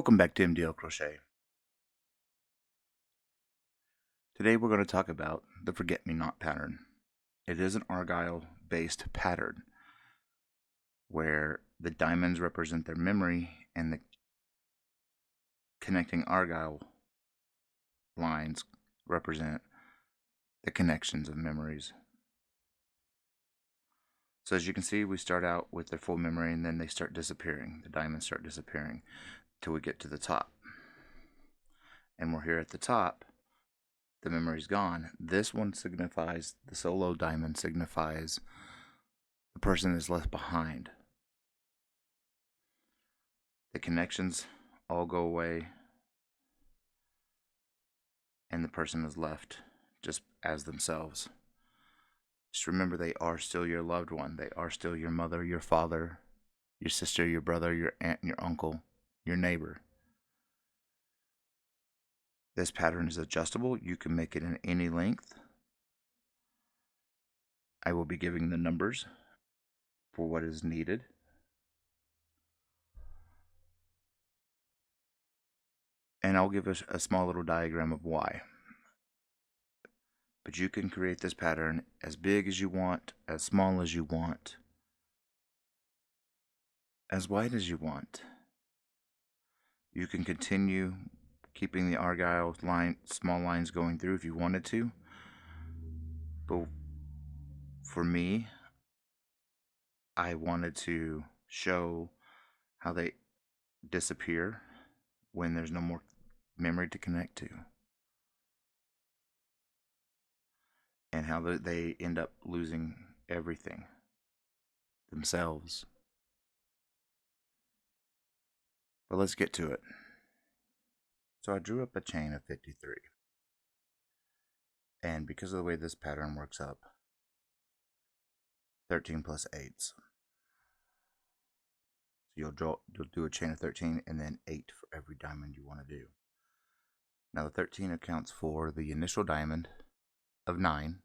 Welcome back to MDL Crochet. Today we're going to talk about the Forget-Me-Not pattern. It is an argyle-based pattern where the diamonds represent their memory and the connecting argyle lines represent the connections of memories. So as you can see, we start out with their full memory and then they start disappearing. The diamonds start disappearing till we get to the top. And we're here at the top. The memory's gone. This one signifies, the solo diamond signifies the person is left behind. The connections all go away and the person is left just as themselves. Just remember, they are still your loved one. They are still your mother, your father, your sister, your brother, your aunt, your uncle, your neighbor. This pattern is adjustable. You can make it in any length. I will be giving the numbers for what is needed. And I'll give a small little diagram of why. But you can create this pattern as big as you want, as small as you want, as wide as you want. You can continue keeping the argyle line, small lines going through if you wanted to. But for me, I wanted to show how they disappear when there's no more memory to connect to, and how they end up losing everything themselves. But let's get to it. So I drew up a chain of 53. And because of the way this pattern works up, 13 plus 8s. So you'll do a chain of 13 and then 8 for every diamond you want to do. Now the 13 accounts for the initial diamond of 9,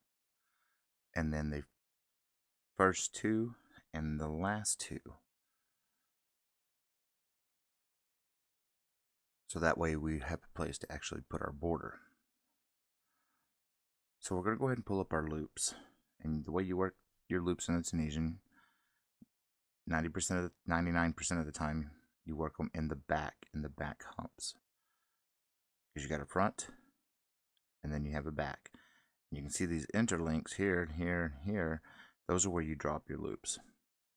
and then the first 2 and the last 2. So that way we have a place to actually put our border. So we're going to go ahead and pull up our loops. And the way you work your loops in the Tunisian, 99% of the time, you work them in the back humps. Because you got a front, and then you have a back. You can see these interlinks here, here, and here. Those are where you drop your loops.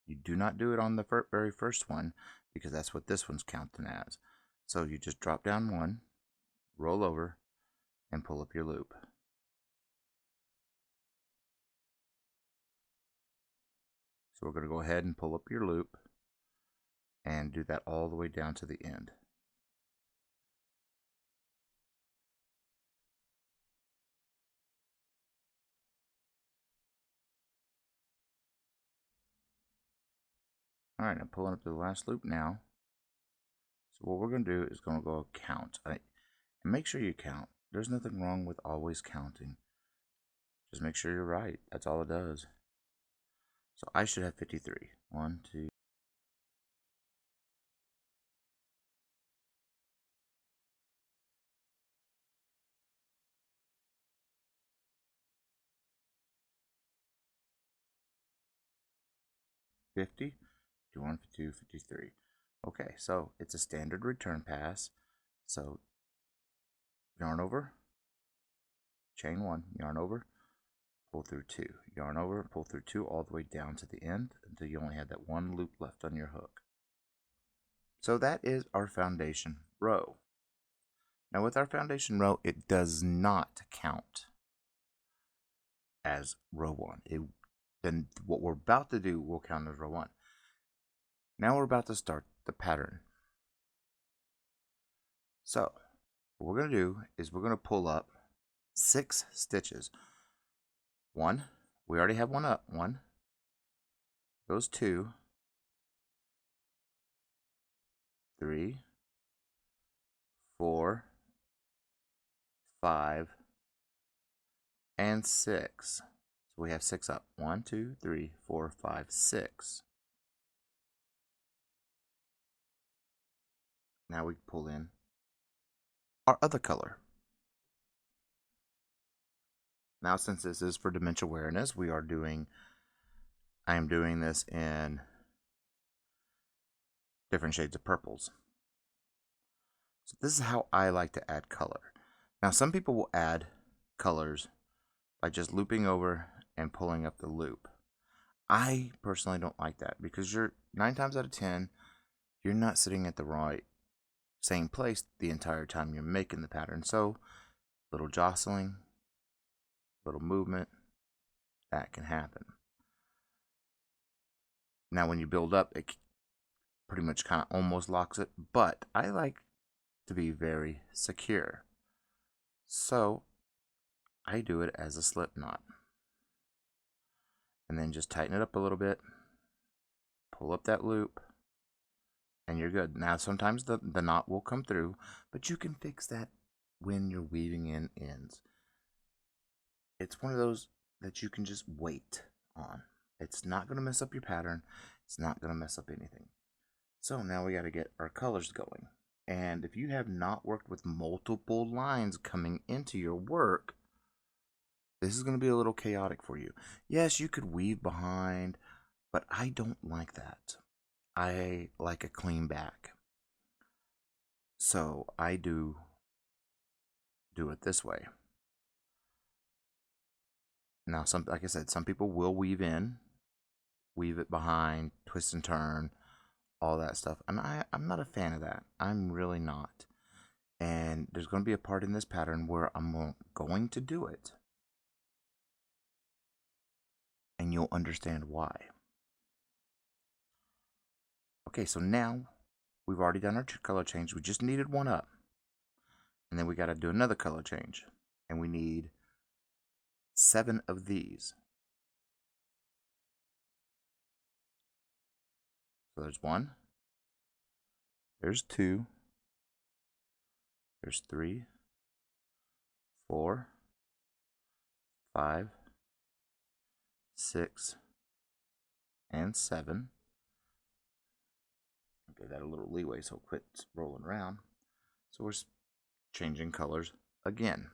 You do not do it on the very first one, because that's what this one's counting as. So you just drop down one, roll over, and pull up your loop. So we're going to go ahead and pull up your loop and do that all the way down to the end. Alright, I'm pulling up to the last loop now. So what we're going to do is going to go count. And make sure you count. There's nothing wrong with always counting. Just make sure you're right. That's all it does. So I should have 53. 1, 2, 50, 51, 52, 53. Okay, so it's a standard return pass. So yarn over, chain 1, yarn over, pull through 2, yarn over, pull through 2 all the way down to the end until you only have that one loop left on your hook. So that is our foundation row. Now with our foundation row, it does not count as row 1. Then what we're about to do will count as row 1. Now we're about to start the pattern. So what we're going to do is we're going to pull up 6 stitches. 1, we already have one up. 1, goes 2, 3, 4, 5, and 6. So we have 6 up. 1, 2, 3, 4, 5, 6. Now we pull in our other color. Now, since this is for dementia awareness, I am doing this in different shades of purples. So this is how I like to add color. Now, some people will add colors by just looping over and pulling up the loop. I personally don't like that because you're 9 times out of 10, you're not sitting at the right same place the entire time you're making the pattern. So little jostling, little movement, that can happen. Now when you build up, it pretty much kind of almost locks it, but I like to be very secure. So I do it as a slip knot. And then just tighten it up a little bit, pull up that loop, and you're good. Now sometimes the knot will come through, but you can fix that when you're weaving in ends. It's one of those that you can just wait on. It's not going to mess up your pattern. It's not going to mess up anything. So now we got to get our colors going. And if you have not worked with multiple lines coming into your work, this is going to be a little chaotic for you. Yes, you could weave behind, but I don't like that. I like a clean back. So I do it this way. Now, like I said, some people will weave in, weave it behind, twist and turn, all that stuff. And I'm not a fan of that. I'm really not. And there's going to be a part in this pattern where I'm going to do it. And you'll understand why. Okay, so now we've already done our color change. We just needed one up. And then we got to do another color change. And we need 7 of these. So there's 1. There's 2. There's 3, 4, 5, 6, and 7. Give that a little leeway so it quits rolling around. So we're changing colors again.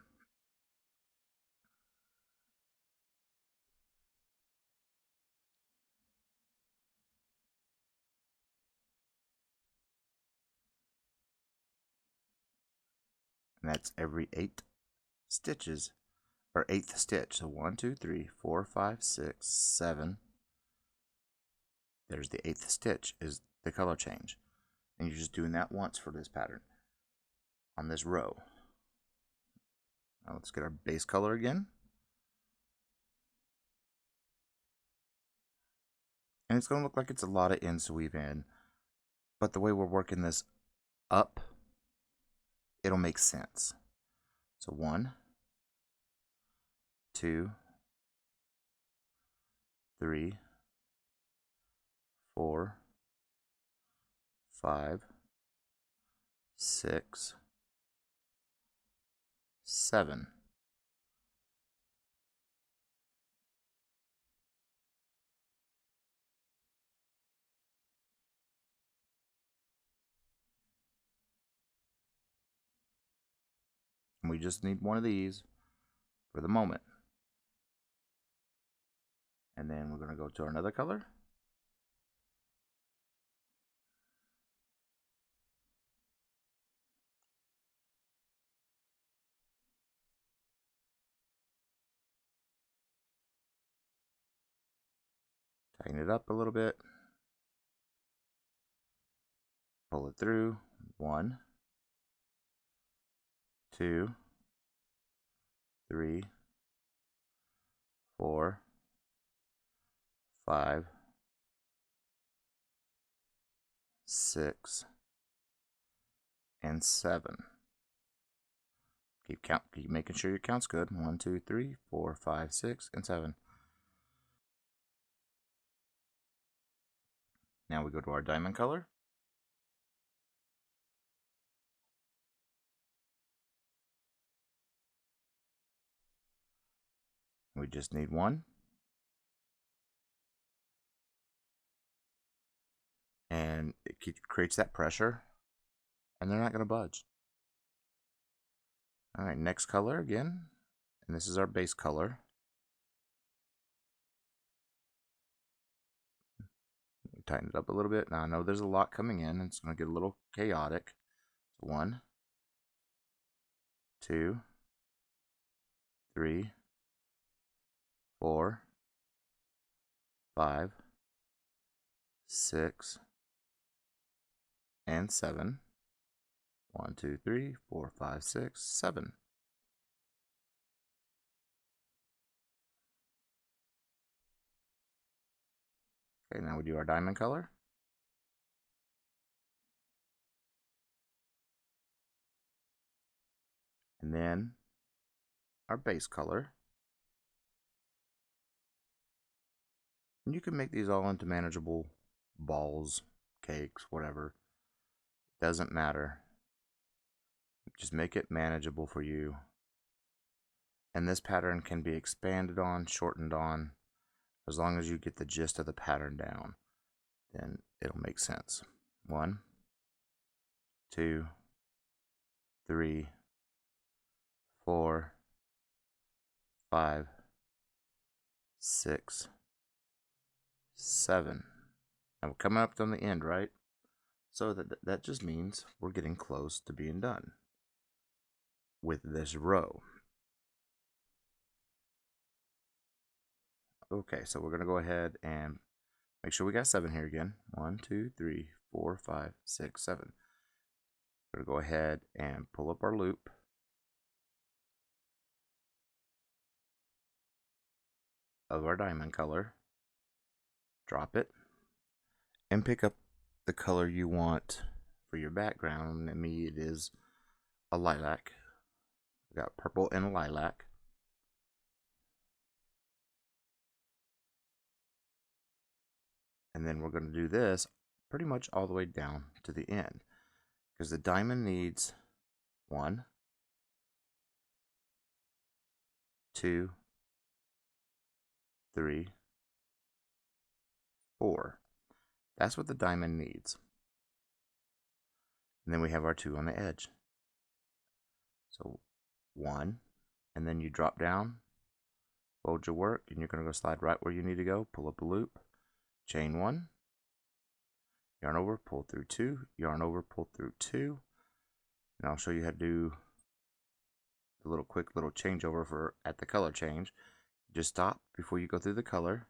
And that's every 8 stitches, or 8th stitch. So 1, 2, 3, 4, 5, 6, 7. There's the 8th stitch is the color change. And you're just doing that once for this pattern on this row. Now let's get our base color again. And it's going to look like it's a lot of ends to weave in. But the way we're working this up, it'll make sense. So 1, 2, 3, 4, 5, 6, 7. And we just need one of these for the moment. And then we're going to go to another color. Tighten it up a little bit. Pull it through. 1, 2, 3, 4, 5, 6, and 7. Keep making sure your count's good. 1, 2, 3, 4, 5, 6, and 7. Now we go to our diamond color. We just need one. And it creates that pressure. and they're not going to budge. All right, next color again, and this is our base color. Tighten it up a little bit. Now I know there's a lot coming in, and it's going to get a little chaotic. 1, 2, 3, 4, 5, 6, and 7. 1, 2, 3, 4, 5, 6, 7. Okay, now we do our diamond color. And then our base color. And you can make these all into manageable balls, cakes, whatever. Doesn't matter. Just make it manageable for you. And this pattern can be expanded on, shortened on, as long as you get the gist of the pattern down. Then it'll make sense. 1, 2, 3, 4, 5, 6, 7. And we're coming up on the end, right? So that just means we're getting close to being done with this row. Okay, so we're going to go ahead and make sure we got 7 here again. 1, 2, 3, 4, 5, 6, 7. We're going to go ahead and pull up our loop. Of our diamond color. Drop it. And pick up the color you want for your background. And me, it is a lilac. We got purple and lilac. And then we're going to do this pretty much all the way down to the end, because the diamond needs 1, 2, 3, 4. That's what the diamond needs. And then we have our 2 on the edge. So 1, and then you drop down, fold your work, and you're going to go slide right where you need to go. Pull up a loop, chain 1, yarn over, pull through 2, yarn over, pull through 2. And I'll show you how to do the little quick little changeover for at the color change. Just stop before you go through the color,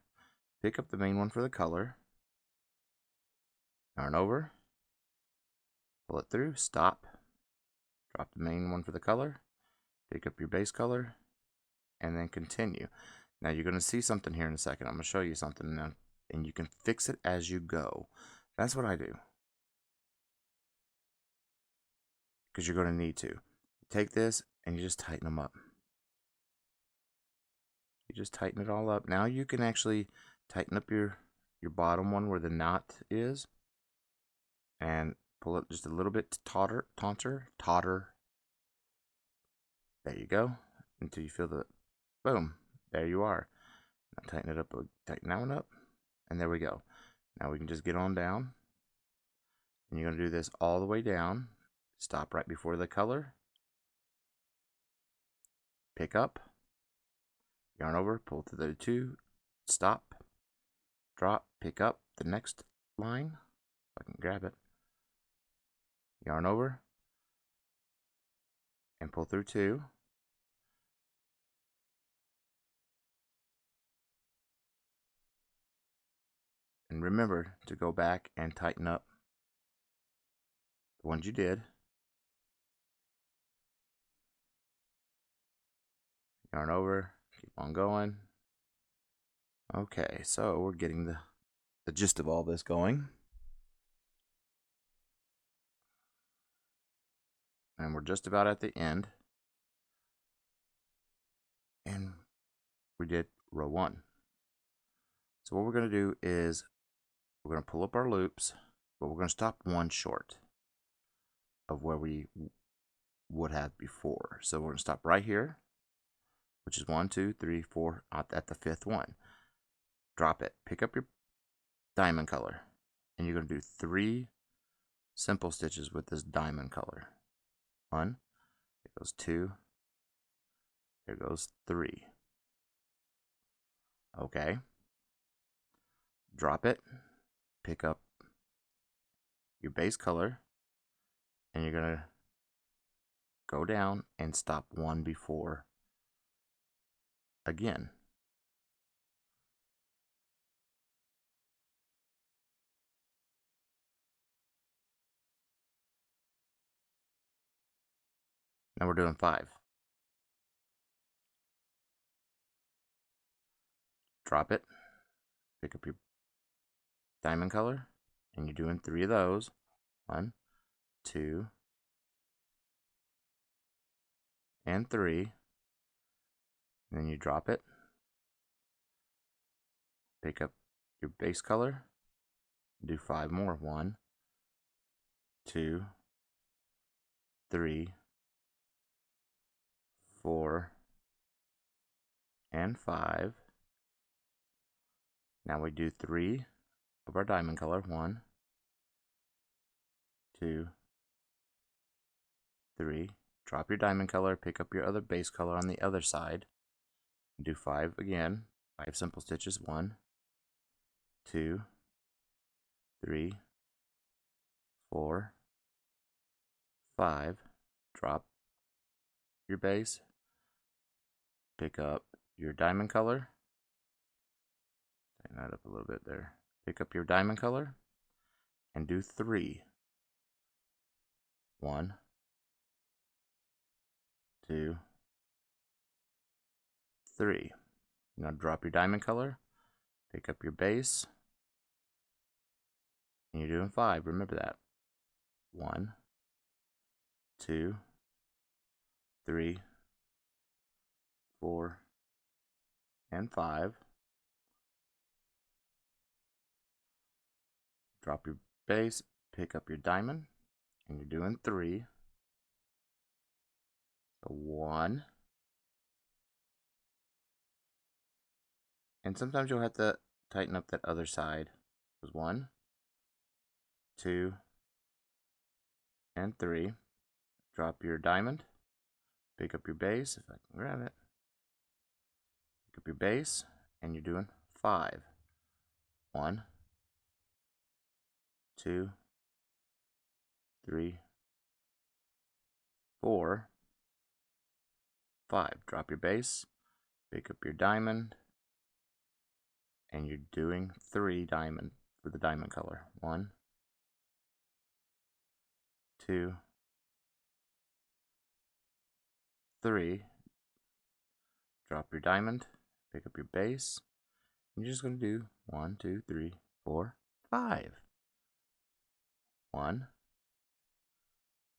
pick up the main one for the color, yarn over, pull it through, stop, drop the main one for the color, pick up your base color, and then continue. Now you're going to see something here in a second. I'm going to show you something now, and you can fix it as you go. That's what I do, because you're going to need to. Take this and you just tighten them up. You just tighten it all up. Now you can actually tighten up your bottom one where the knot is, and pull it just a little bit totter. There you go, until you feel the boom. There you are. Now tighten it up, tighten that one up, and there we go. Now we can just get on down, and you're going to do this all the way down. Stop right before the color, pick up, yarn over, pull through the 2, stop, drop, pick up the next line. If I can grab it, yarn over, and pull through 2. And remember to go back and tighten up the ones you did. Yarn over, keep on going. Okay, so we're getting the gist of all this going. And we're just about at the end. And we did row 1. So what we're going to do is we're going to pull up our loops, but we're going to stop 1 short of where we would have before. So we're going to stop right here, which is 1, 2, 3, 4 at the 5th one. Drop it, pick up your diamond color, and you're going to do 3 simple stitches with this diamond color. 1, there goes 2, there goes 3. Okay. Drop it, pick up your base color, and you're going to go down and stop one before again. Now we're doing 5. Drop it, pick up your diamond color, and you're doing 3 of those. 1, 2, and 3. And then you drop it, pick up your base color, do 5 more. 1, 2, 3, 4, and 5. Now we do 3 of our diamond color. 1, 2, 3. Drop your diamond color, pick up your other base color on the other side. Do 5 again. 5 simple stitches. 1, 2, 3, 4, 5. Drop your base, pick up your diamond color. Tighten that up a little bit there. Pick up your diamond color and do 3. 1, 2, 3. Now drop your diamond color, pick up your base, and you're doing 5. Remember that. 1, 2, 3, 4, and 5. Drop your base, pick up your diamond, and you're doing 3. So 1. And sometimes you'll have to tighten up that other side. It was 1, 2, and 3. Drop your diamond, pick up your base, if I can grab it. Pick up your base, and you're doing 5. 1, 2, 3, 4, 5. Drop your base, pick up your diamond, and you're doing 3 diamond for the diamond color. 1, 2, 3. Drop your diamond, pick up your base, and you're just going to do 1, 2, 3, 4, 5. 1,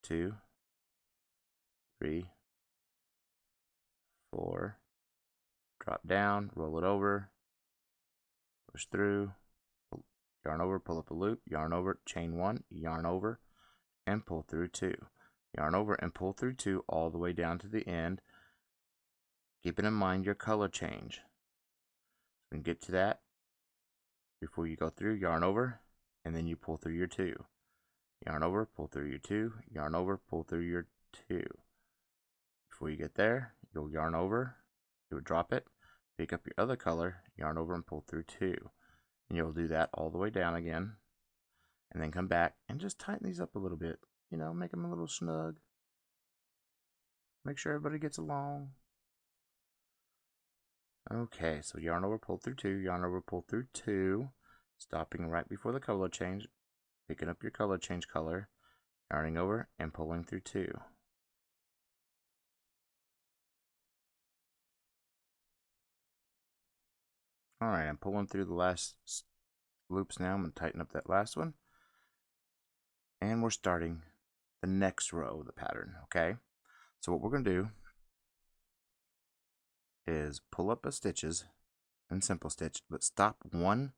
2, 3, 4. Drop down, roll it over, push through, yarn over, pull up a loop, yarn over, chain 1, yarn over, and pull through 2. Yarn over and pull through 2 all the way down to the end, keeping in mind your color change. So we can get to that before you go through. Yarn over, and then you pull through your 2. Yarn over, pull through your 2, yarn over, pull through your 2. Before you get there, you'll yarn over, you'll drop it, pick up your other color, yarn over and pull through 2. And you'll do that all the way down again, and then come back and just tighten these up a little bit. You know, make them a little snug. Make sure everybody gets along. Okay, so yarn over, pull through 2, yarn over, pull through 2, stopping right before the color change, picking up your color change color, yarning over and pulling through 2. Alright, I'm pulling through the last loops now. I'm going to tighten up that last one. And we're starting the next row of the pattern, okay? So what we're going to do is pull up a stitches and simple stitch, but stop one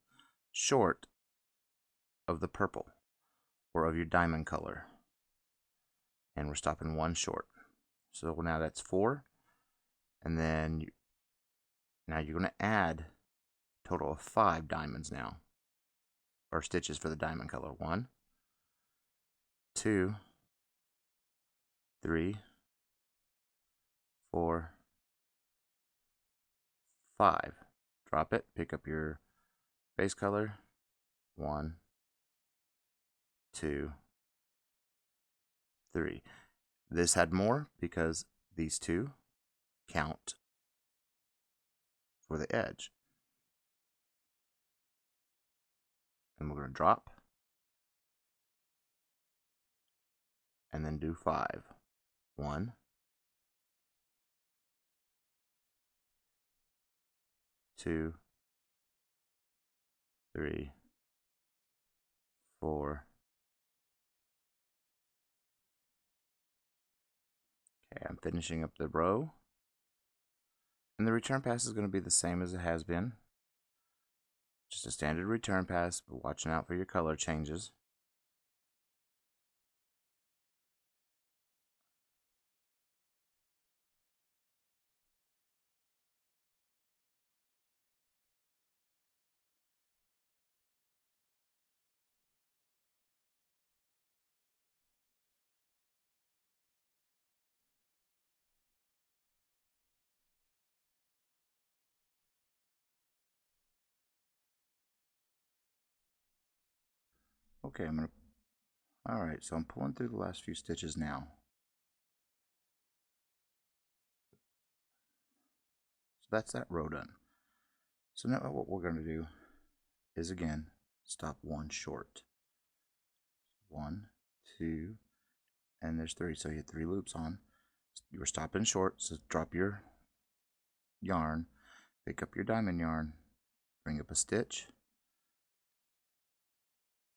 short of the purple or of your diamond color. And we're stopping one short. So now that's 4. And then now you're going to add a total of 5 diamonds now, or stitches for the diamond color. 1, 2, 3, 4, 5. Drop it, pick up your base color. 1, 2, 3. This had more because these two count for the edge. And we're going to drop and then do 5. 1, 2, 3, 4. Okay, I'm finishing up the row. And the return pass is going to be the same as it has been. Just a standard return pass, but watching out for your color changes. Okay, alright, so I'm pulling through the last few stitches now. So that's that row done. So now what we're going to do is again, stop one short. 1, 2, and there's 3, so you hit 3 loops on. You were stopping short, so drop your yarn, pick up your diamond yarn, bring up a stitch,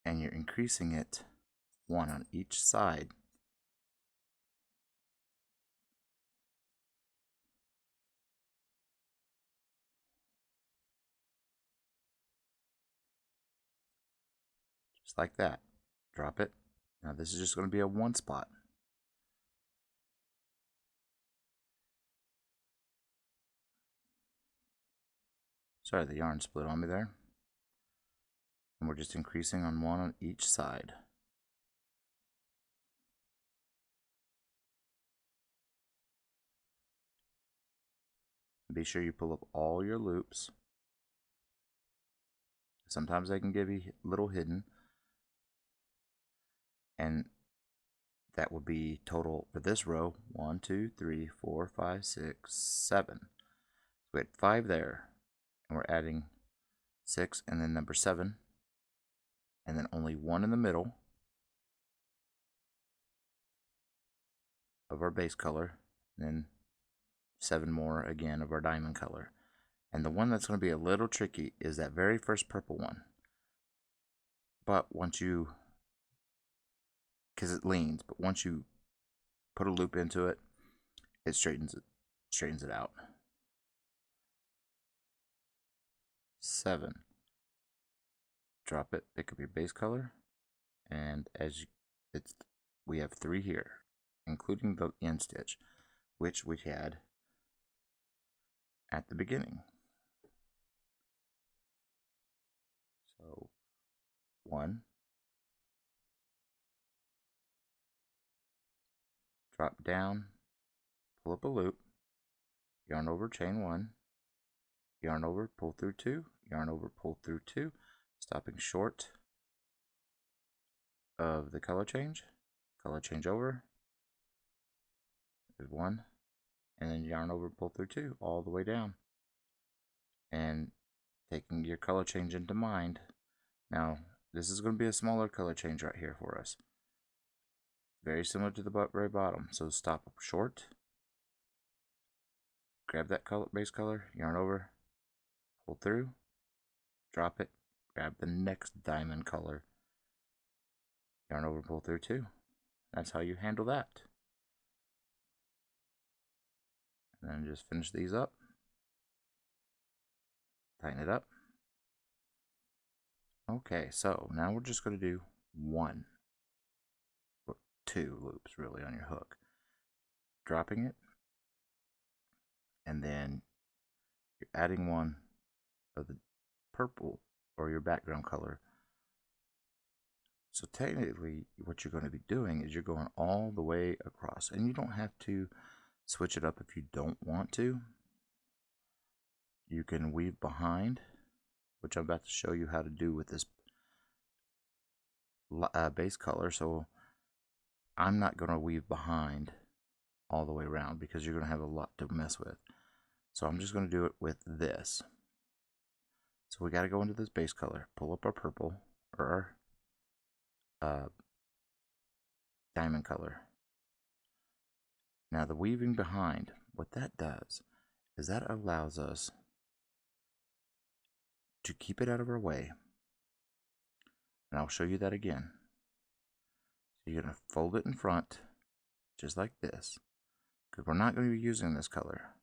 and you're increasing it 1 on each side. Just like that. Drop it. Now this is just going to be a 1 spot. Sorry, the yarn split on me there. And we're just increasing on 1 on each side. Be sure you pull up all your loops. Sometimes they can give you a little hidden. And that would be total for this row 1, 2, 3, 4, 5, 6, 7. We had 5 there. And we're adding 6 and then number 7. And then only 1 in the middle of our base color. And then 7 more again of our diamond color. And the one that's going to be a little tricky is that very first purple one. But once you, because it leans, but once you put a loop into it, it straightens it out. 7. Drop it, pick up your base color, and we have 3 here, including the end stitch, which we had at the beginning. So 1, drop down, pull up a loop, yarn over, chain 1, yarn over, pull through 2, yarn over, pull through 2, stopping short of the color change over. There's 1, and then yarn over, pull through 2 all the way down, and taking your color change into mind. Now this is going to be a smaller color change right here for us, very similar to the very bottom. So stop short, grab that base color, yarn over, pull through, drop it, grab the next diamond color, yarn over, pull through 2. That's how you handle that. And then just finish these up, tighten it up. Okay, so now we're just going to do 1 or 2 loops really on your hook, dropping it, and then you're adding 1 of the purple or your background color So technically what you're going to be doing is you're going all the way across, and you don't have to switch it up if you don't want to. You can weave behind, which I'm about to show you how to do with this base color. So I'm not going to weave behind all the way around because you're going to have a lot to mess with. So I'm just going to do it with this. So we got to go into this base color, pull up our purple or our diamond color. Now the weaving behind, what that does is that allows us to keep it out of our way. And I'll show you that again. So you're going to fold it in front, just like this, because we're not going to be using this color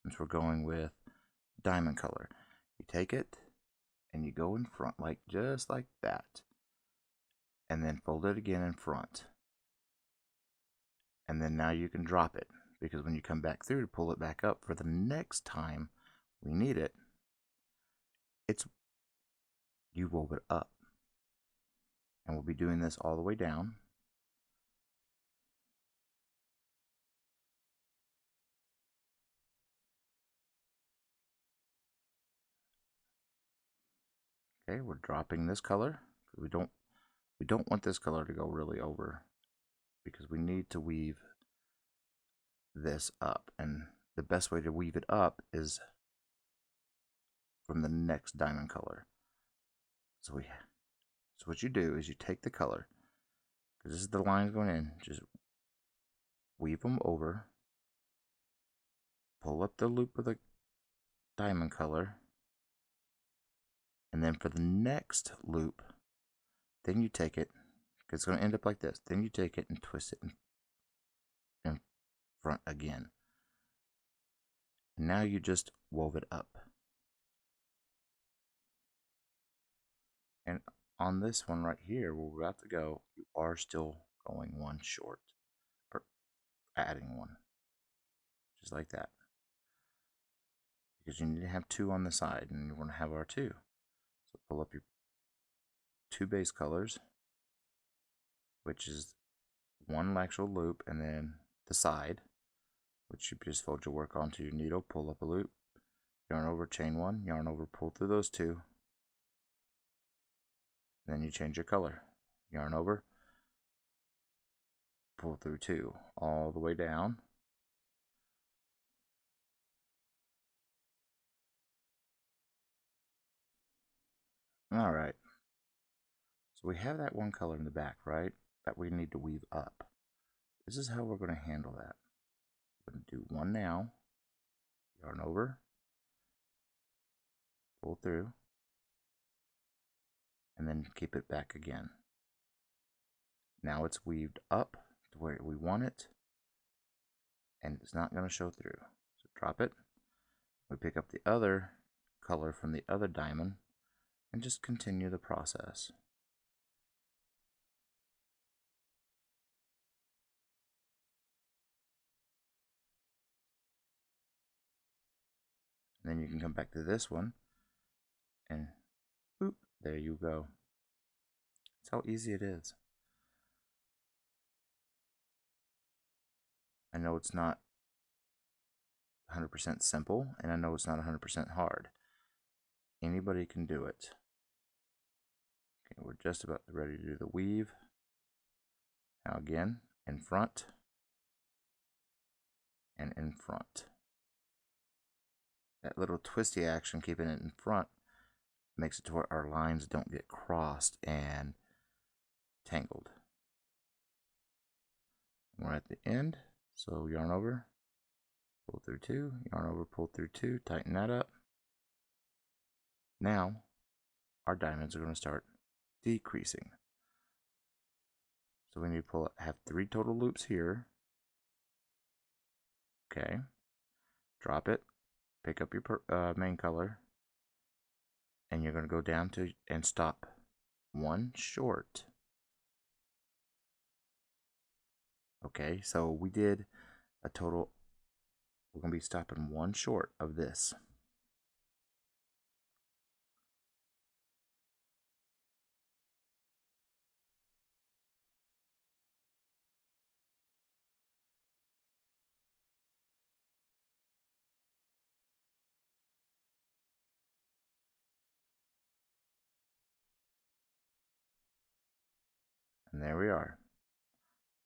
since we're going with diamond color. You take it and you go in front, like just like that, and then fold it again in front. And then now you can drop it, because when you come back through to pull it back up for the next time we need it, you wove it up. And we'll be doing this all the way down. Okay, we're dropping this color. We don't want this color to go really over, because we need to weave this up, and the best way to weave it up is from the next diamond color. So what you do is you take the color, because this is the lines going in, just weave them over, pull up the loop of the diamond color, and then for the next loop, then you take it, because it's going to end up like this, then you take it and twist it in front again. And now you just wove it up. And on this one right here, where we're about to go, you are still going one short, or adding one, just like that. Because you need to have two on the side, and you want to have our two. So pull up your two base colors, which is one actual loop, and then the side, which you just fold your work onto your needle, pull up a loop, yarn over, chain one, yarn over, pull through those two, then you change your color, yarn over, pull through two, all the way down. All right, so we have that one color in the back, right, that we need to weave up. This is how we're going to handle that. We're going to do one now, yarn over, pull through, and then keep it back again. Now it's weaved up to where we want it, and it's not going to show through. So drop it. We pick up the other color from the other diamond and just continue the process. And then you can come back to this one and boop, there you go. That's how easy it is. I know it's not 100% simple, and I know it's not 100% hard. Anybody can do it. Okay, we're just about ready to do the weave. Now again, in front and in front. That little twisty action, keeping it in front, makes it to where our lines don't get crossed and tangled. We're at the end, so yarn over, pull through two, yarn over, pull through two, tighten that up. Now our diamonds are going to start decreasing. So we need to have 3 total loops here. Okay, drop it, pick up your main color, and you're going to go down to and stop one short. Okay, so we did a total, we're going to be stopping one short of this. And there we are.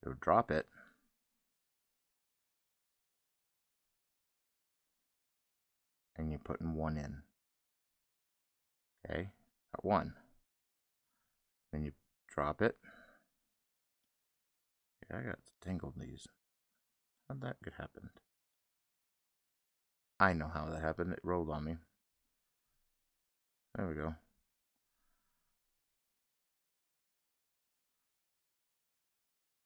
You'll drop it. And you're putting one in. Okay, got one. Then you drop it. Okay, I got tangled these. How'd that get happened? I know how that happened. It rolled on me. There we go.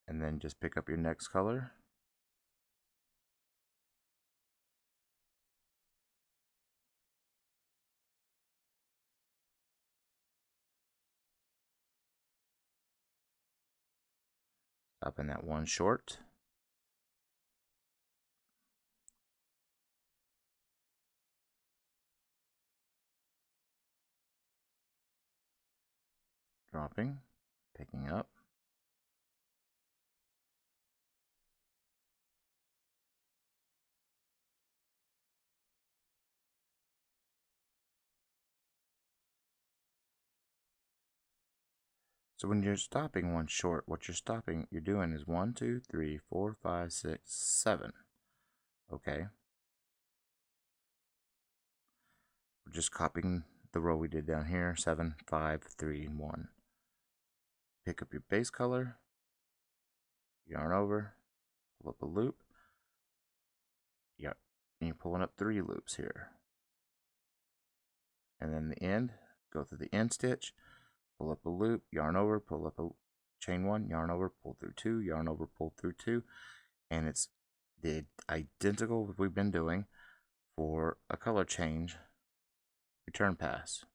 And then just pick up your next color. Stopping that one short. Dropping, picking up. So when you're stopping one short, what you're doing is 1, 2, 3, 4, 5, 6, 7. Okay. We're just copying the row we did down here, 7, 5, 3, and 1. Pick up your base color, yarn over, pull up a loop. Yep, and you're pulling up 3 loops here. And then the end, go through the end stitch, pull up a loop, yarn over, pull up a chain 1, yarn over, pull through 2, yarn over, pull through 2, and it's the identical we've been doing for a color change return pass.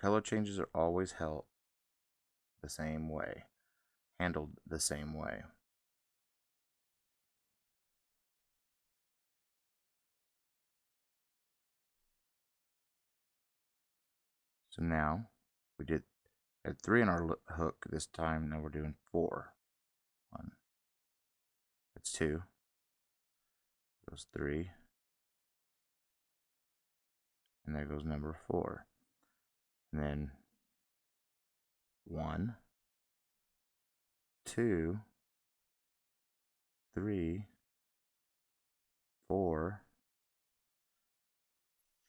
Color changes are always held the same way, handled the same way. So now we had 3 in our hook this time. Now we're doing 4. 1. That's 2. Goes 3. And there goes number 4. And then 1, 2, 3, 4,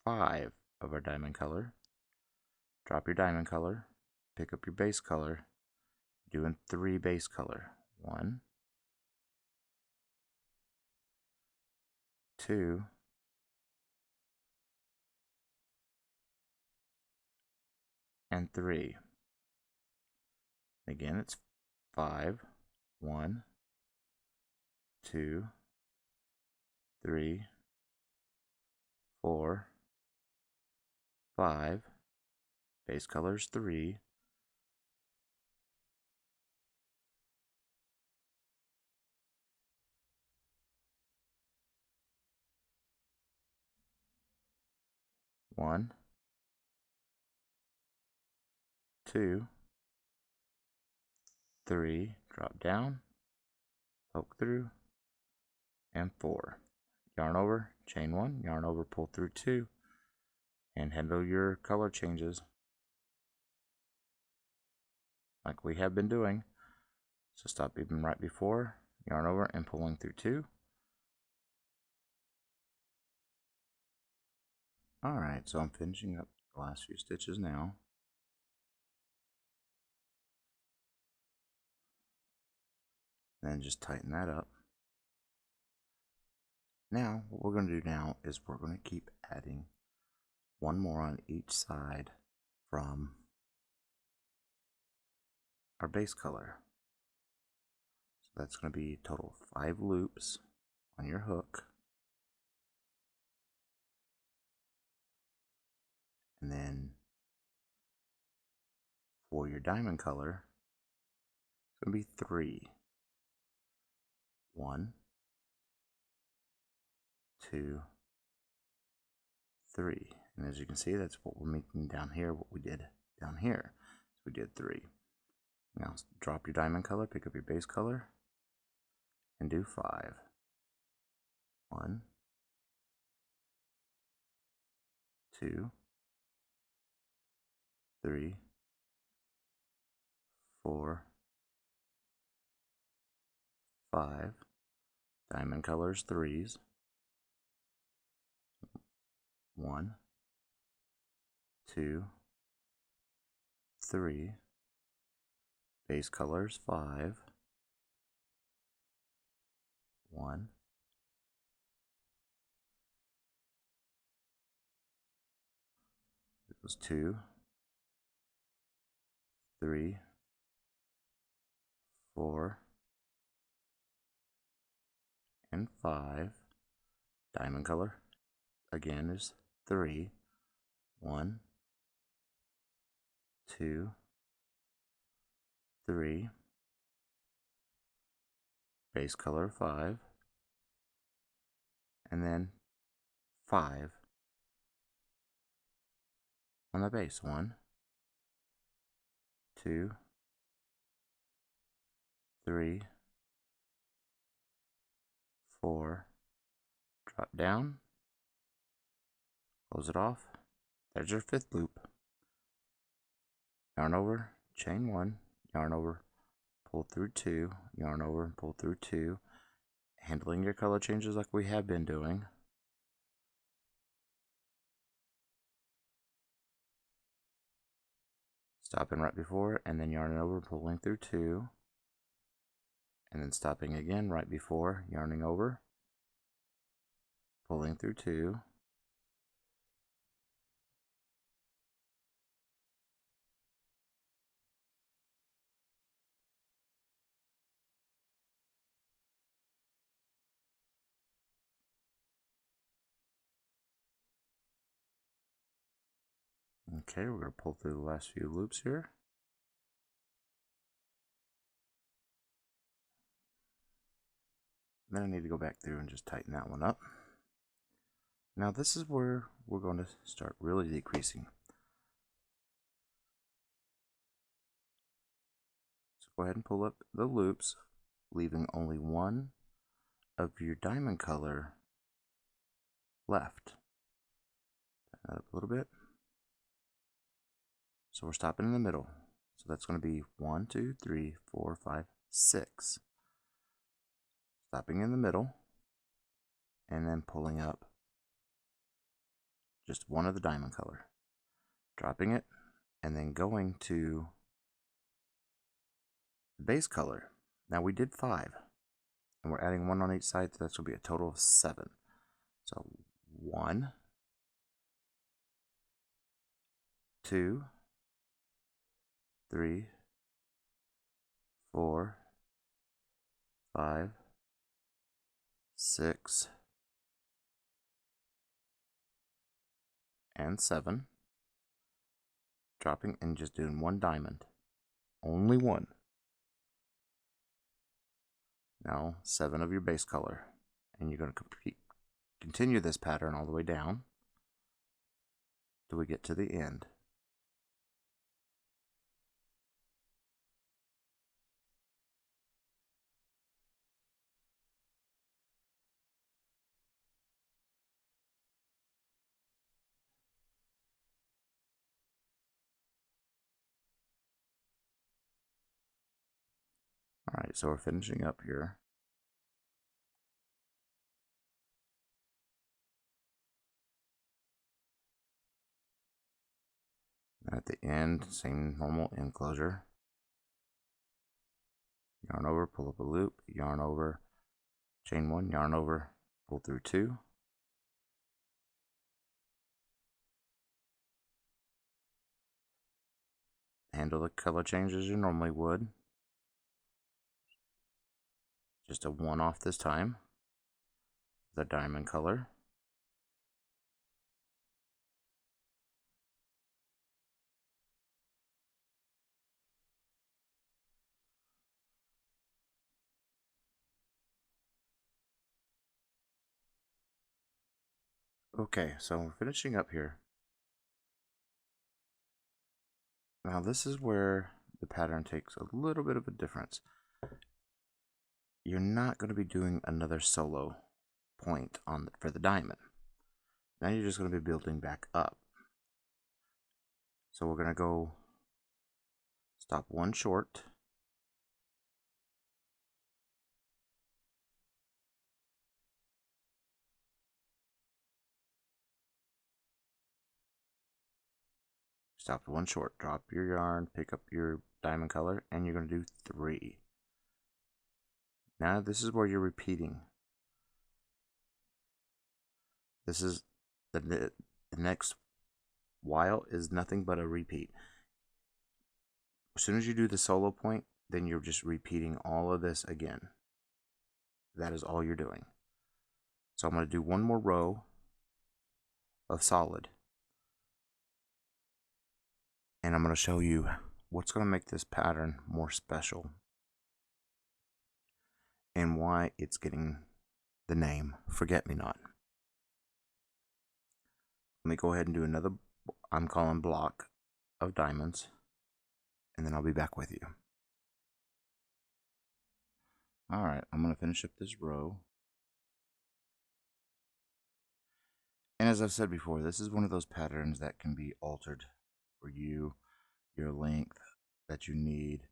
5 of our diamond color. Drop your diamond color, pick up your base color, doing 3 base color. 1, 2, and 3. Again, it's 5, 1, 2, 3, 4, 5. Base color is 3. 1, 2, 3. Drop down, poke through, and 4. Yarn over, chain 1, yarn over, pull through 2, and handle your color changes like we have been doing. So stop even right before, yarn over, and pulling through 2. Alright, so I'm finishing up the last few stitches now. Then just tighten that up. Now, what we're going to do now is we're going to keep adding one more on each side from our base color. So that's going to be a total of 5 loops on your hook. And then for your diamond color, it's going to be 3. 1, 2, 3. And as you can see, that's what we're making down here, what we did down here. So we did 3. Now drop your diamond color, pick up your base color, and do 5. 1, 2, 3, 4, 5. Diamond colors 3s. 1, 2, 3. Base colors 5. 1, 2, 3, 4, and 5. Diamond color again is 3. 1, 2, 3. Base color 5. And then 5 on the base. 1, 2, 3, 4. Drop down, close it off. There's your 5th loop. Yarn over, chain 1, yarn over, pull through 2, yarn over, pull through 2, handling your color changes like we have been doing. Stopping right before, and then yarning over, pulling through 2, and then stopping again right before, yarning over, pulling through 2, okay, we're going to pull through the last few loops here. Then I need to go back through and just tighten that one up. Now this is where we're going to start really decreasing. So go ahead and pull up the loops, leaving only one of your diamond color left. Tighten that up a little bit. So we're stopping in the middle. So that's going to be 1, 2, 3, 4, 5, 6. Stopping in the middle, and then pulling up just one of the diamond color. Dropping it, and then going to the base color. Now we did 5, and we're adding 1 on each side, so that's going to be a total of 7. So 1, 2, 3, 4, 5, 6, and 7. Dropping and just doing 1 diamond. Only 1. Now 7 of your base color. And you're going to continue this pattern all the way down till we get to the end. Alright, so we're finishing up here. At the end, same normal end closure. Yarn over, pull up a loop, yarn over, chain 1, yarn over, pull through 2. Handle the color change as you normally would. Just a 1 off this time. The diamond color. Okay, so we're finishing up here. Now this is where the pattern takes a little bit of a difference. You're not going to be doing another solo point for the diamond. Now you're just going to be building back up. So we're going to go stop one short, stop one short, drop your yarn, pick up your diamond color, and you're going to do 3. Now this is where you're repeating. This is the next while is nothing but a repeat. As soon as you do the solo point, then you're just repeating all of this again. That is all you're doing. So I'm going to do one more row of solid. And I'm going to show you what's going to make this pattern more special and why it's getting the name Forget Me Not. Let me go ahead and do another, I'm calling block of diamonds, and then I'll be back with you. Alright, I'm going to finish up this row. And as I've said before, this is one of those patterns that can be altered for you, your length that you need.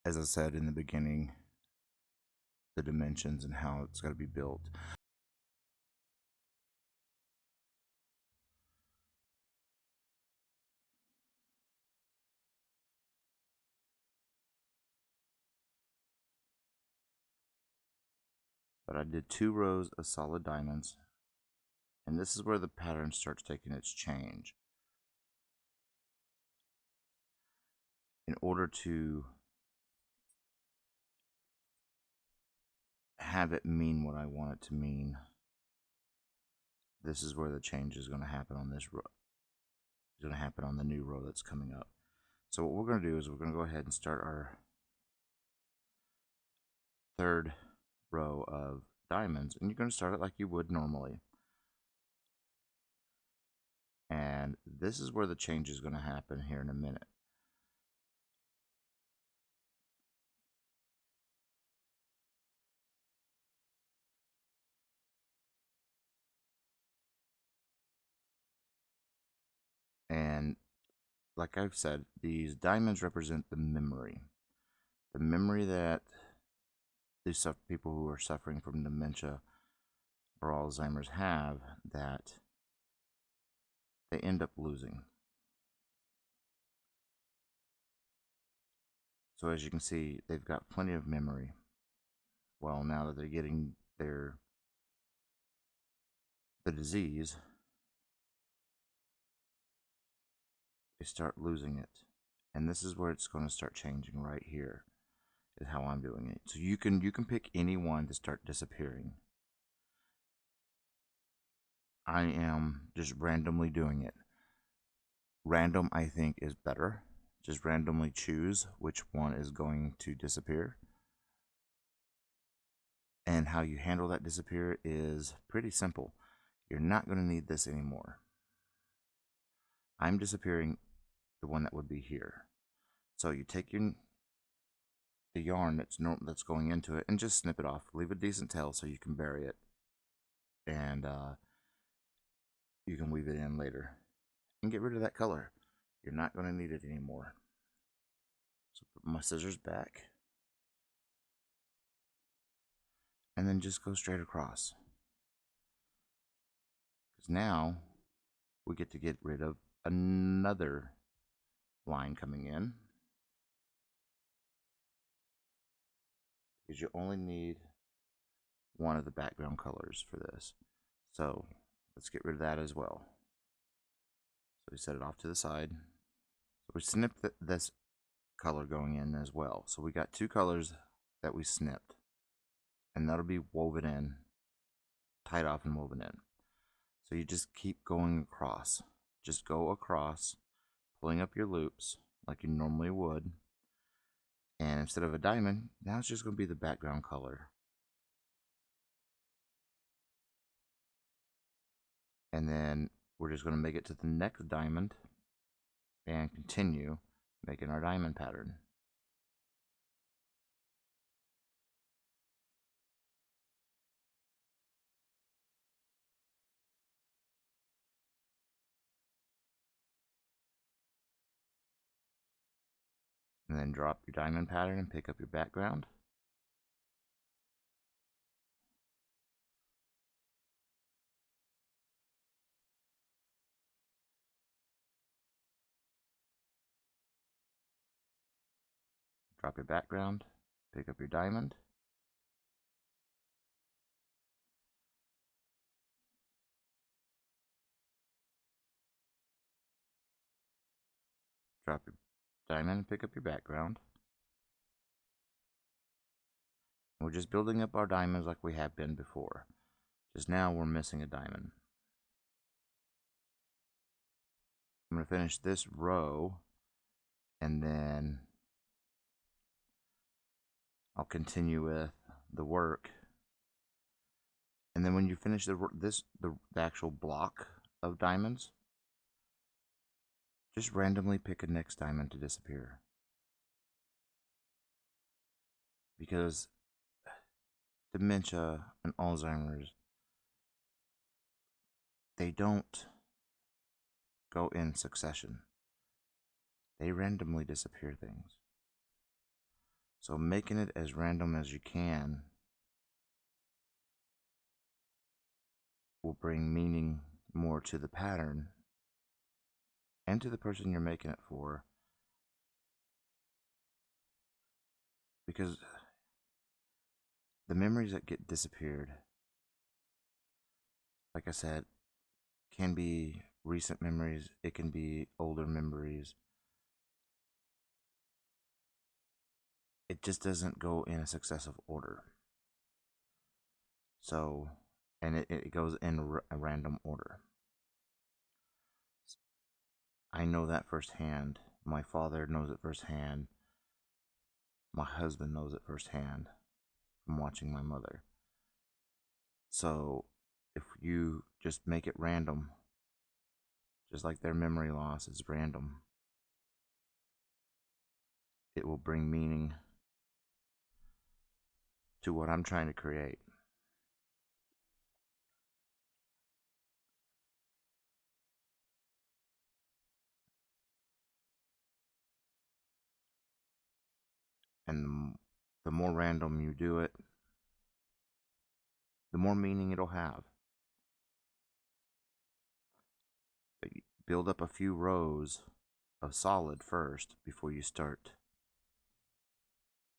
As I said in the beginning, the dimensions and how it's got to be built. But I did 2 rows of solid diamonds, and this is where the pattern starts taking its change. In order to have it mean what I want it to mean, this is where the change is going to happen on this row. It's going to happen on the new row that's coming up. So what we're going to do is we're going to go ahead and start our 3rd row of diamonds, and you're going to start it like you would normally. And this is where the change is going to happen here in a minute. And like I've said, these diamonds represent the memory that these people who are suffering from dementia or Alzheimer's have, that they end up losing. So as you can see, they've got plenty of memory. Well, now that they're getting the disease, they start losing it. And this is where it's going to start changing right here, is how I'm doing it. So you can pick any one to start disappearing. I am just randomly doing it. Random, I think, is better. Just randomly choose which one is going to disappear. And how you handle that disappear is pretty simple. You're not going to need this anymore. I'm disappearing the one that would be here. So you take the yarn that's going into it and just snip it off. Leave a decent tail so you can bury it, and you can weave it in later and get rid of that color. You're not going to need it anymore. So put my scissors back and then just go straight across, because now we get to get rid of another line coming in, because you only need one of the background colors for this. So let's get rid of that as well. So we set it off to the side. So we snipped this color going in as well. So we got 2 colors that we snipped, and that'll be woven in, tied off and woven in. So you just keep going across. Just go across, pulling up your loops like you normally would. And instead of a diamond, now it's just going to be the background color. And then we're just going to make it to the next diamond and continue making our diamond pattern. And then drop your diamond pattern and pick up your background. Drop your background, pick up your diamond. Drop your diamond and pick up your background. We're just building up our diamonds like we have been before. Just now we're missing a diamond. I'm going to finish this row and then I'll continue with the work. And then when you finish the actual block of diamonds, just randomly pick a next diamond to disappear. Because dementia and Alzheimer's, they don't go in succession. They randomly disappear things. So making it as random as you can will bring meaning more to the pattern and to the person you're making it for. Because the memories that get disappeared, like I said, can be recent memories, it can be older memories. It just doesn't go in a successive order. So, and it goes in a random order. I know that firsthand. My father knows it firsthand. My husband knows it firsthand from watching my mother. So, if you just make it random, just like their memory loss is random, it will bring meaning to what I'm trying to create. And the more random you do it, the more meaning it'll have. But you build up a few rows of solid first before you start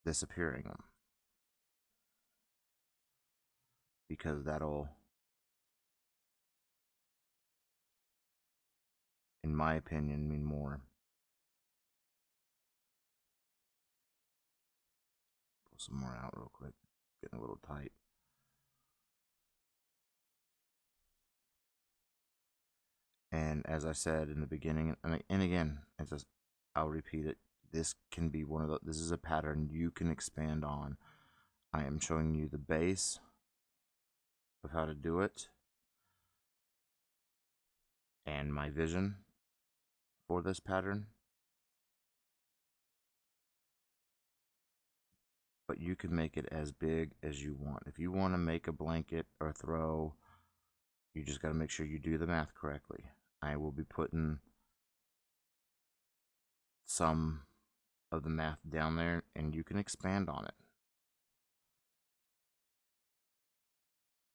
disappearing them. Because that'll, in my opinion, mean more. Pull some more out real quick. Getting a little tight. And as I said in the beginning, and again, I'll repeat it. This can be this is a pattern you can expand on. I am showing you the base of how to do it and my vision for this pattern. But you can make it as big as you want. If you want to make a blanket or throw, you just got to make sure you do the math correctly. I will be putting some of the math down there and you can expand on it.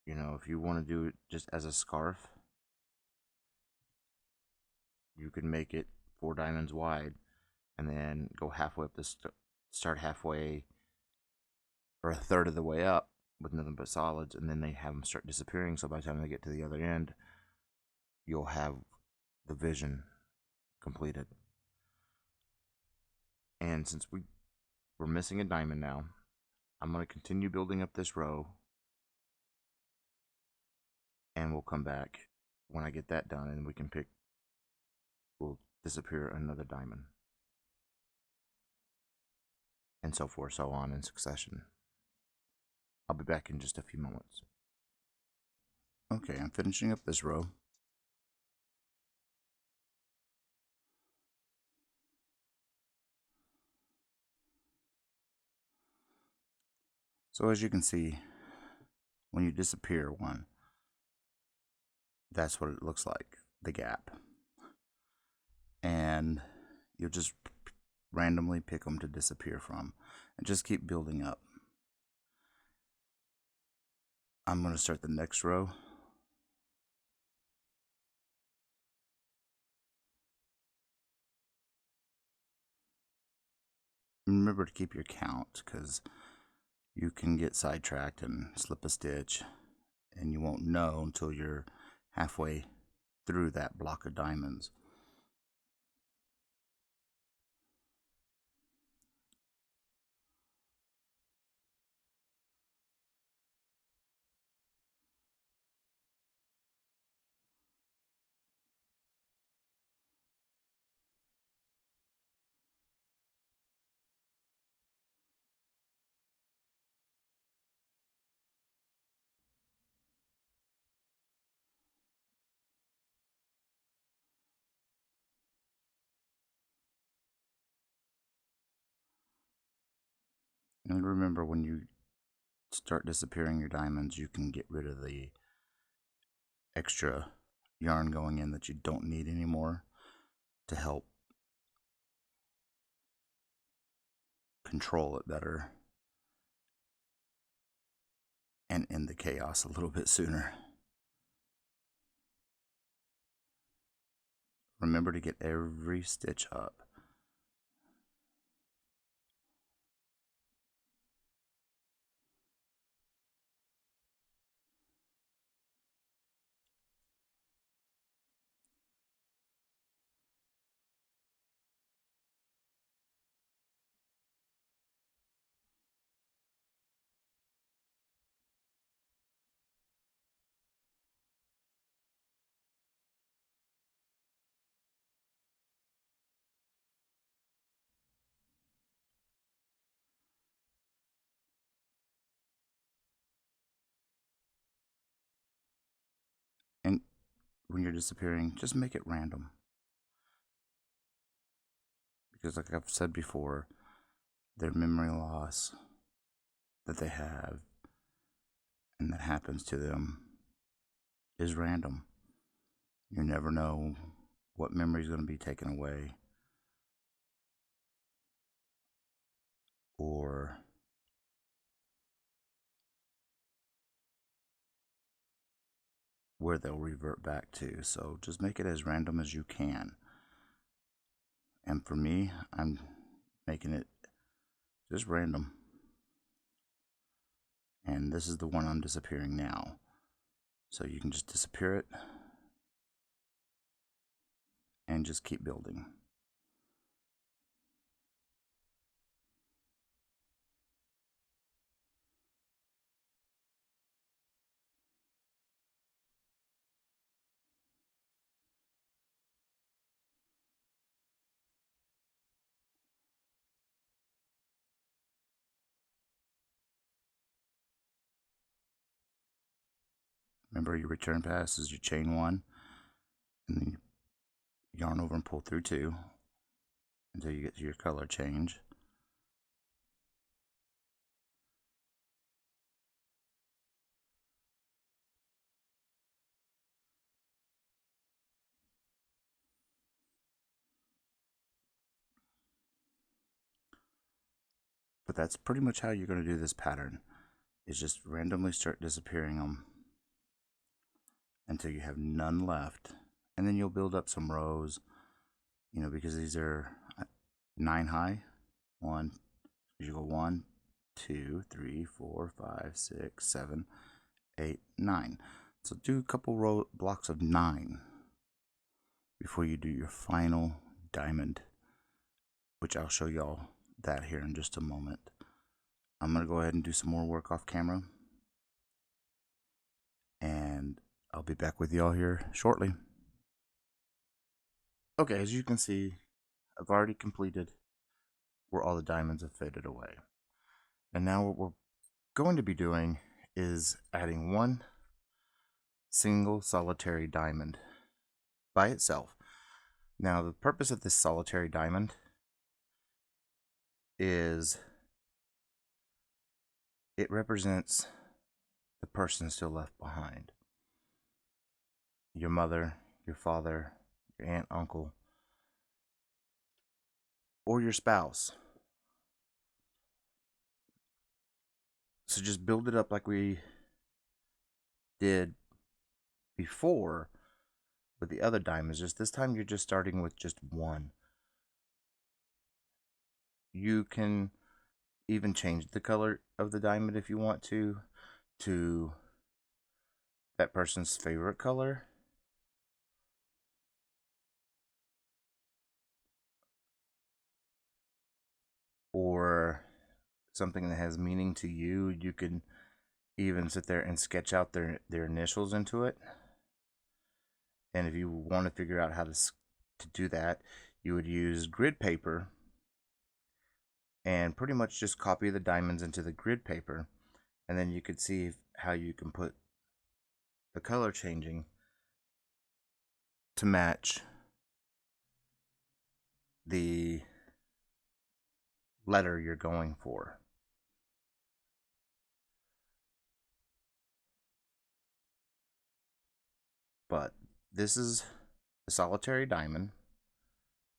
You know, if you want to do it just as a scarf, you can make it 4 diamonds wide and then go halfway up start halfway or a third of the way up with nothing but solids, and then they have them start disappearing. So by the time they get to the other end, you'll have the vision completed. And since we're missing a diamond now, I'm going to continue building up this row, and we'll come back when I get that done, and we'll disappear another diamond, and so forth, so on in succession. I'll be back in just a few moments. Okay, I'm finishing up this row. So as you can see, when you disappear one, that's what it looks like, the gap. And you'll just randomly pick them to disappear from and just keep building up. I'm going to start the next row. Remember to keep your count, because you can get sidetracked and slip a stitch, and you won't know until you're halfway through that block of diamonds. And remember, when you start disappearing your diamonds, you can get rid of the extra yarn going in that you don't need anymore to help control it better and end the chaos a little bit sooner. Remember to get every stitch up. And when you're disappearing, just make it random. Because like I've said before, their memory loss that they have and that happens to them is random. You never know what memory is going to be taken away, or where they'll revert back to. So just make it as random as you can. And for me, I'm making it just random. And this is the one I'm disappearing now. So you can just disappear it and just keep building. Remember, your return pass is your chain one, and then you yarn over and pull through two until you get to your color change. But that's pretty much how you're going to do this pattern, is just randomly start disappearing them until you have none left, and then you'll build up some rows, you know, because these are 9 high. You go 1, 2, 3, 4, 5, 6, 7, 8, 9. So do a couple blocks of 9 before you do your final diamond, which I'll show y'all that here in just a moment. I'm going to go ahead and do some more work off camera, and I'll be back with y'all here shortly. Okay, as you can see, I've already completed where all the diamonds have faded away. And now what we're going to be doing is adding one single solitary diamond by itself. Now the purpose of this solitary diamond is it represents the person still left behind. Your mother, your father, your aunt, uncle, or your spouse. So just build it up like we did before with the other diamonds. Just this time you're just starting with just one. You can even change the color of the diamond if you want to that person's favorite color. Or something that has meaning to you. You can even sit there and sketch out their initials into it. And if you want to figure out how to do that, you would use grid paper and pretty much just copy the diamonds into the grid paper, and then you could see how you can put the color changing to match the letter you're going for. But this is a solitary diamond.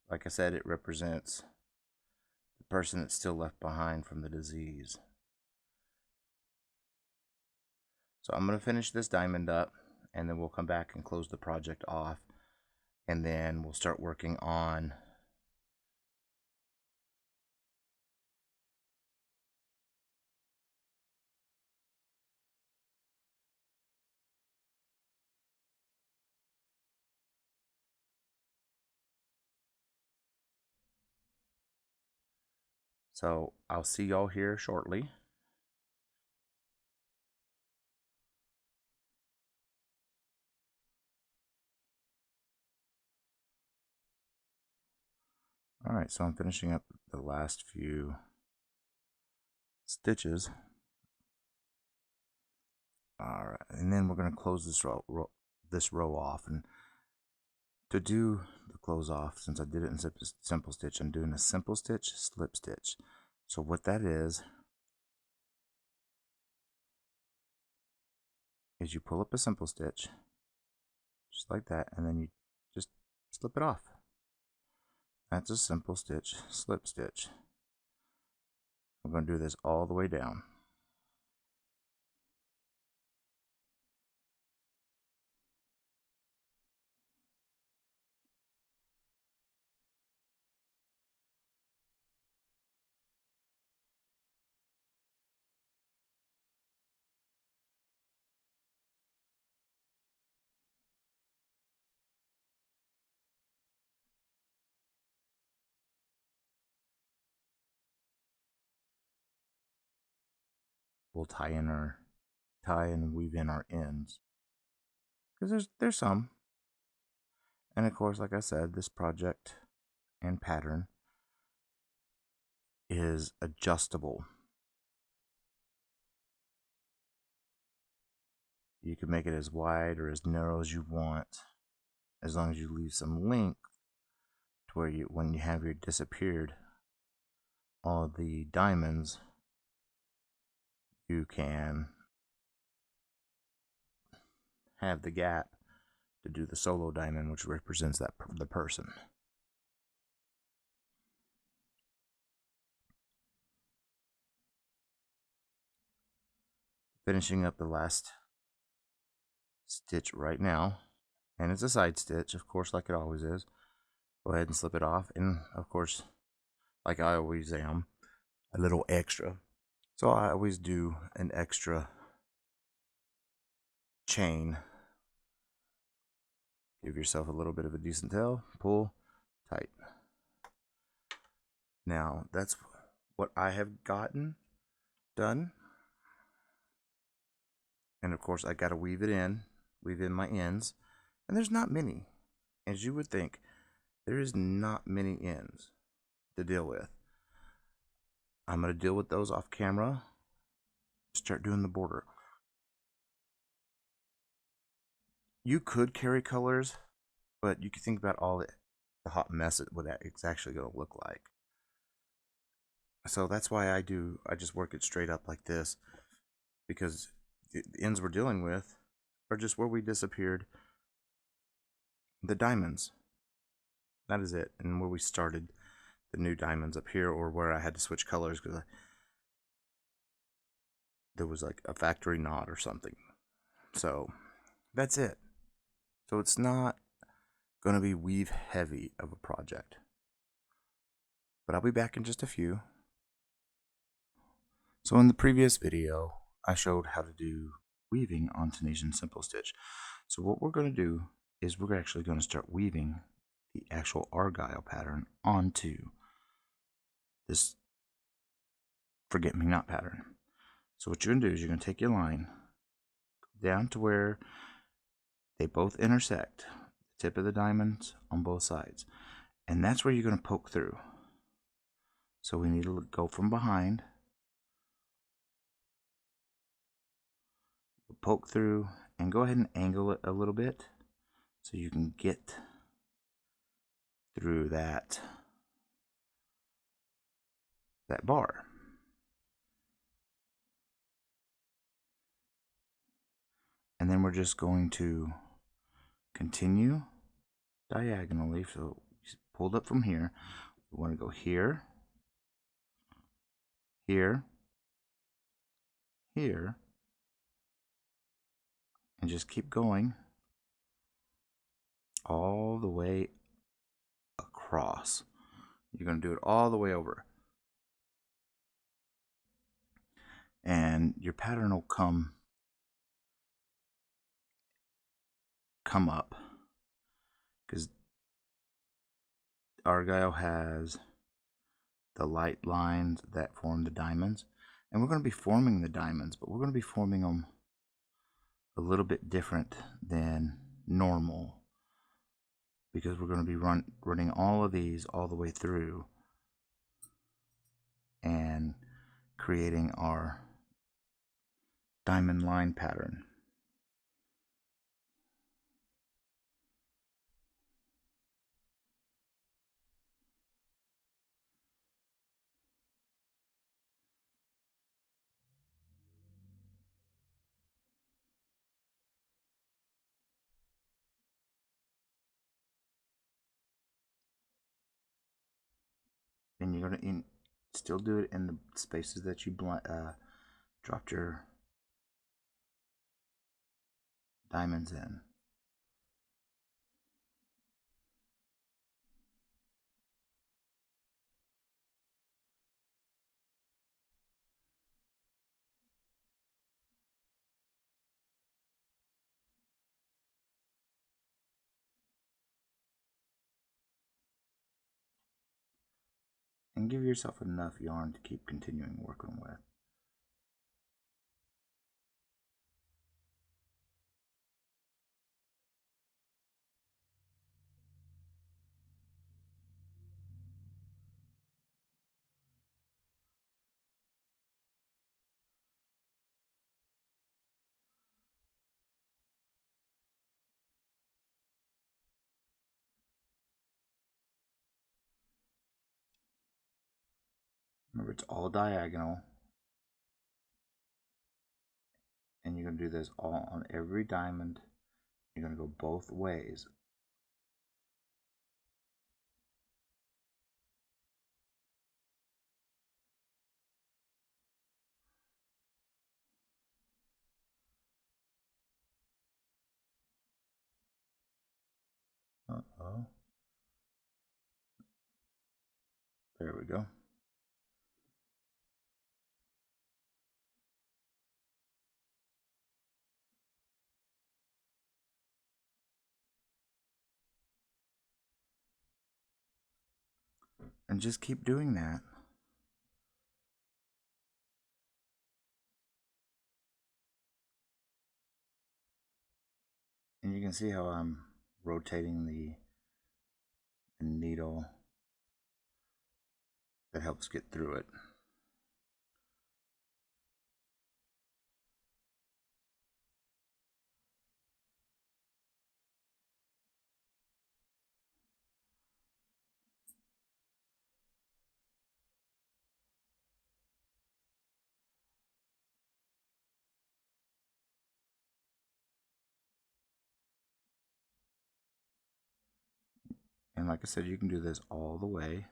Like I said, it represents the person that's still left behind from the disease. So I'm going to finish this diamond up, and then we'll come back and close the project off, and then we'll start working on so I'll see y'all here shortly. Alright, so I'm finishing up the last few stitches. Alright, and then we're going to close this row off. And to do the close off, since I did it in simple stitch, I'm doing a simple stitch, slip stitch. So what that is you pull up a simple stitch, just like that, and then you just slip it off. That's a simple stitch, slip stitch. I'm going to do this all the way down. We'll tie and weave in our ends, because there's some. And of course, like I said, this project and pattern is adjustable. You can make it as wide or as narrow as you want, as long as you leave some length to where when you have your disappeared all the diamonds, you can have the gap to do the solo diamond, which represents the person. Finishing up the last stitch right now, and it's a side stitch, of course, like it always is. Go ahead and slip it off, and of course, like I always am, a little extra. So I always do an extra chain. Give yourself a little bit of a decent tail, pull tight. Now that's what I have gotten done, and of course I got to weave in my ends, and there's not many, as you would think. There is not many ends to deal with. I'm going to deal with those off camera. Start doing the border. You could carry colors, but you can think about all the hot mess what it's actually going to look like. So that's why I just work it straight up like this. because the ends we're dealing with are just where we disappeared the diamonds. That is it. And where we started the new diamonds up here, or where I had to switch colors because there was like a factory knot or something. So that's it. So it's not going to be weave heavy of a project. But I'll be back in just a few. So in the previous video, I showed how to do weaving on Tunisian simple stitch. So what we're going to do is we're actually going to start weaving the actual argyle pattern onto this forget-me-not pattern. So what you're going to do is you're going to take your line down to where they both intersect, the tip of the diamonds on both sides, and that's where you're going to poke through. So we need to go from behind, poke through, and go ahead and angle it a little bit so you can get through that bar. And then we're just going to continue diagonally. So pulled up from here, we want to go here, here, here, and just keep going all the way across. You're going to do it all the way over, and your pattern will come up, because argyle has the light lines that form the diamonds, and we're going to be forming the diamonds, but we're going to be forming them a little bit different than normal, because we're going to be running all of these all the way through and creating our diamond line pattern. And you're going to still do it in the spaces that you dropped your diamonds in. And give yourself enough yarn to keep continuing working with. Remember, it's all diagonal, and you're going to do this all on every diamond. You're going to go both ways. Uh-oh. There we go. And just keep doing that. And you can see how I'm rotating the needle. That helps get through it. like I said, you can do this all the way.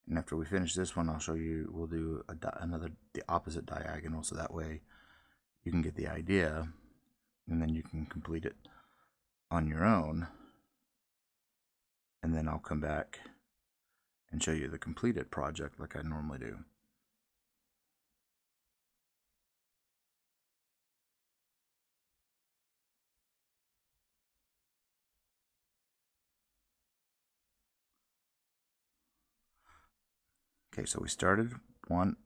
And after we finish this one, I'll show you, we'll do the opposite diagonal, so that way you can get the idea, and then you can complete it on your own. And then I'll come back and show you the completed project like I normally do. Okay, so we started 1,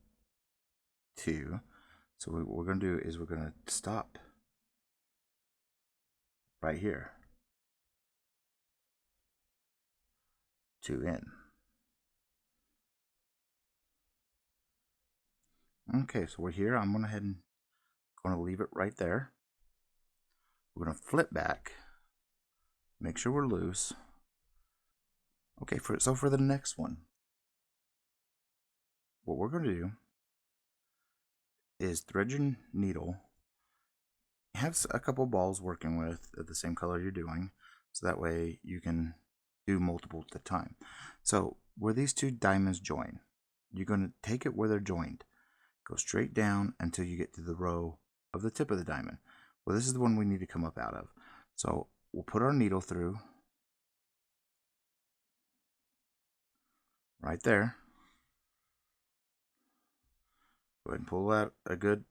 2. So what we're going to do is we're going to stop right here. 2 in. Okay, so we're here. I'm going to leave it right there. We're going to flip back. Make sure we're loose. Okay, so for the next one, what we're going to do is thread your needle. Have a couple balls working with the same color you're doing, so that way you can do multiple at a time. So where these two diamonds join, you're going to take it where they're joined. Go straight down until you get to the row of the tip of the diamond. Well, this is the one we need to come up out of. So we'll put our needle through right there. Go ahead and pull out a good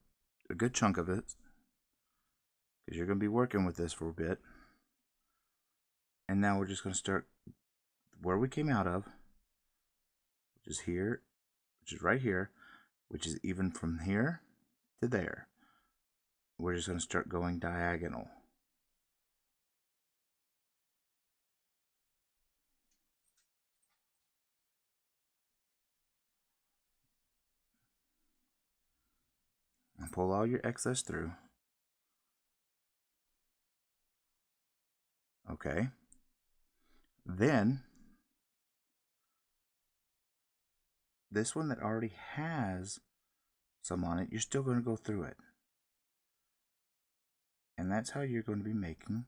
chunk of it, because you're going to be working with this for a bit. And now we're just going to start where we came out of, which is here, which is right here, which is even from here to there. We're just going to start going diagonal. And pull all your excess through. Okay. Then this one that already has some on it, you're still going to go through it. And that's how you're going to be making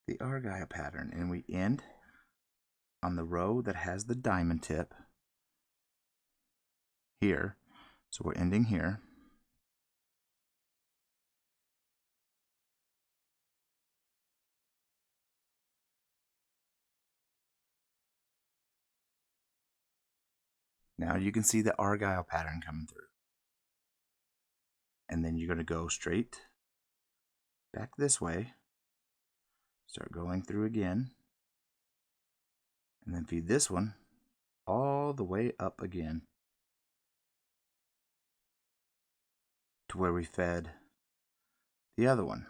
the argyle pattern. And we end on the row that has the diamond tip here. So we're ending here. Now you can see the argyle pattern coming through. And then you're going to go straight back this way. Start going through again. And then feed this one all the way up again to where we fed the other one.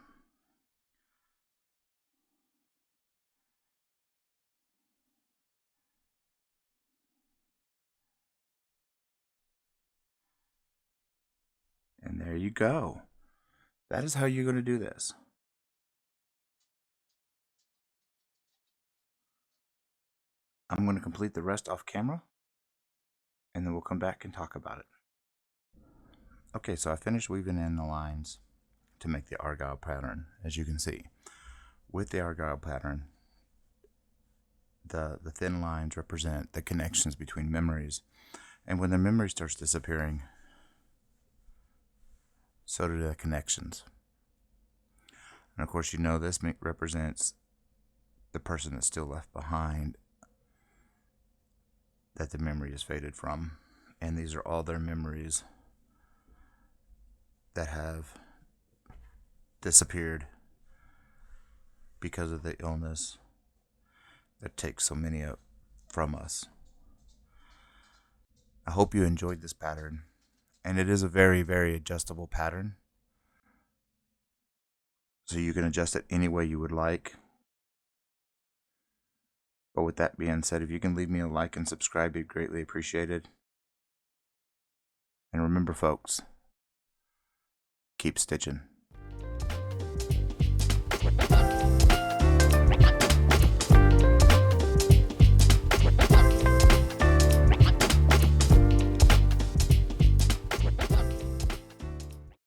And there you go. That is how you're going to do this. I'm going to complete the rest off camera, and then we'll come back and talk about it. Okay, so I finished weaving in the lines to make the argyle pattern, as you can see. With the argyle pattern, the thin lines represent the connections between memories. And when the memory starts disappearing, so do the connections. And of course, you know this represents the person that's still left behind that the memory is faded from. And these are all their memories that have disappeared because of the illness that takes so many from us. I hope you enjoyed this pattern, and it is a very, very adjustable pattern, so you can adjust it any way you would like. But with that being said, if you can leave me a like and subscribe, it'd be greatly appreciated. And remember, folks, keep stitching.